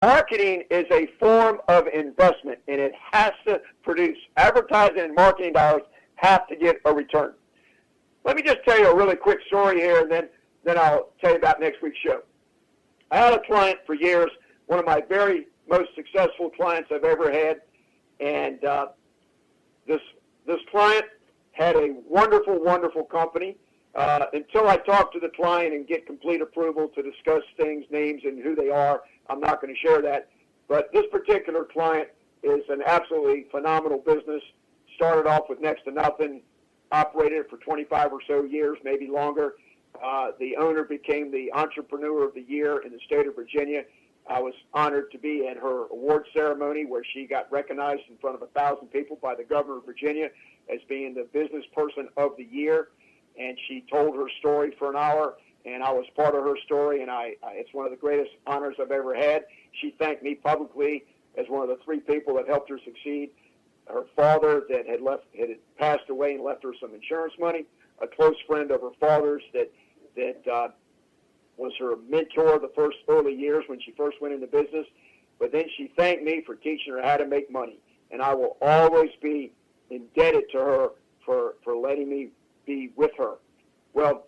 marketing is a form of investment, and it has to produce. Advertising and marketing dollars have to get a return. Let me just tell you a really quick story here, and then I'll tell you about next week's show. I had a client for years, one of my very most successful clients I've ever had, and this client had a wonderful, wonderful company. Until I talk to the client and get complete approval to discuss things, names, and who they are, I'm not going to share that. But this particular client is an absolutely phenomenal business. Started off with next to nothing, operated it for 25 or so years, maybe longer. The owner became the Entrepreneur of the Year in the state of Virginia. I was honored to be at her award ceremony where she got recognized in front of 1,000 people by the governor of Virginia as being the Business Person of the Year. And she told her story for an hour, and I was part of her story, and it's one of the greatest honors I've ever had. She thanked me publicly as one of the 3 people that helped her succeed. Her father that had passed away and left her some insurance money, a close friend of her father's that was her mentor the first early years when she first went into business. But then she thanked me for teaching her how to make money, and I will always be indebted to her for letting me be with her. Well,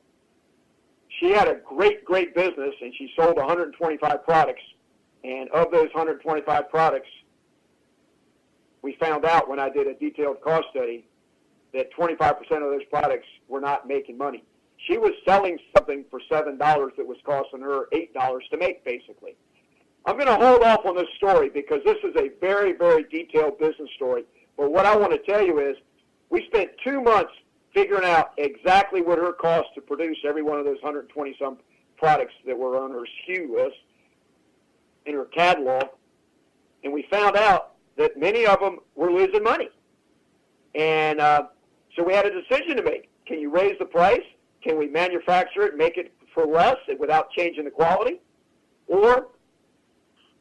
she had a great, great business, and she sold 125 products. And of those 125 products, we found out when I did a detailed cost study that 25% of those products were not making money. She was selling something for $7 that was costing her $8 to make, basically. I'm going to hold off on this story because this is a very, very detailed business story. But what I want to tell you is we spent 2 months figuring out exactly what her cost to produce every one of those 120-some products that were on her SKU list in her catalog. And we found out that many of them were losing money. And so we had a decision to make. Can you raise the price? Can we manufacture it and make it for less without changing the quality? Or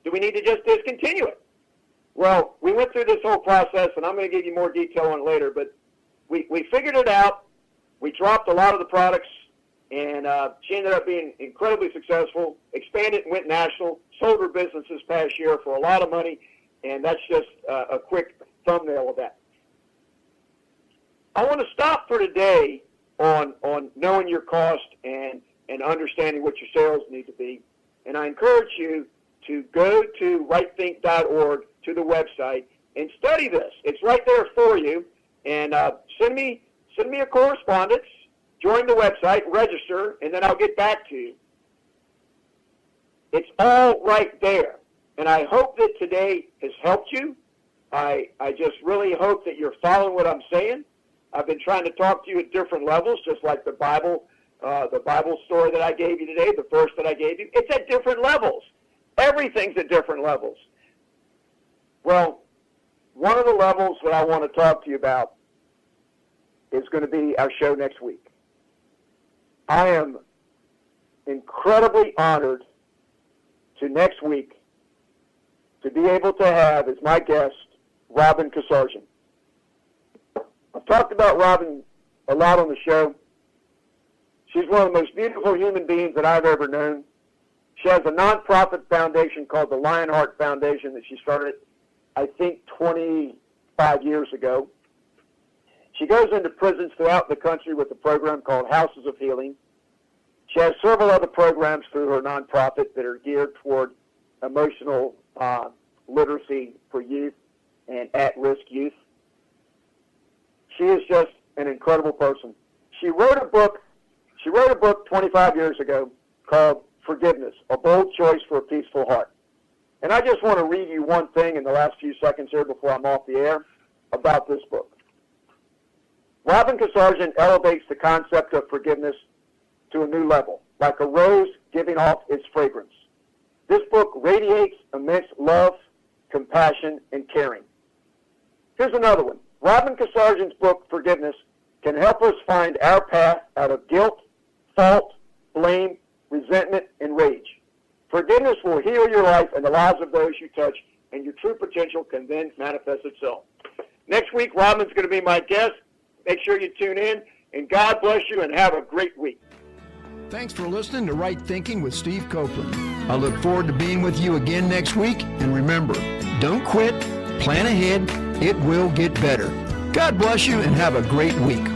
do we need to just discontinue it? Well, we went through this whole process, and I'm going to give you more detail on it later, but we figured it out. We dropped a lot of the products, and she ended up being incredibly successful, expanded and went national, sold her business this past year for a lot of money, and that's just a quick thumbnail of that. I want to stop for today on knowing your cost and understanding what your sales need to be, and I encourage you to go to rightthink.org, to the website, and study this. It's right there for you. And send me a correspondence, join the website, register, and then I'll get back to you. It's all right there. And I hope that today has helped you. I just really hope that you're following what I'm saying. I've been trying to talk to you at different levels, just like the Bible story that I gave you today, the verse that I gave you. It's at different levels. Everything's at different levels. Well, one of the levels that I want to talk to you about is going to be our show next week. I am incredibly honored to next week to be able to have as my guest Robin Kasarjian. I've talked about Robin a lot on the show. She's one of the most beautiful human beings that I've ever known. She has a nonprofit foundation called the Lionheart Foundation that she started, I think, 25 years ago. She goes into prisons throughout the country with a program called Houses of Healing. She has several other programs through her nonprofit that are geared toward emotional literacy for youth and at-risk youth. She is just an incredible person. She wrote a book 25 years ago called Forgiveness, A Bold Choice for a Peaceful Heart. And I just want to read you one thing in the last few seconds here before I'm off the air about this book. Robin Kasarjian elevates the concept of forgiveness to a new level, like a rose giving off its fragrance. This book radiates immense love, compassion, and caring. Here's another one. Robin Kasarjian's book, Forgiveness, can help us find our path out of guilt, fault, blame, resentment, and rage. Forgiveness will heal your life and the lives of those you touch, and your true potential can then manifest itself. Next week, Robin's going to be my guest. Make sure you tune in, and God bless you, and have a great week. Thanks for listening to Right Thinking with Steve Copeland. I look forward to being with you again next week. And remember, don't quit, plan ahead, it will get better. God bless you and have a great week.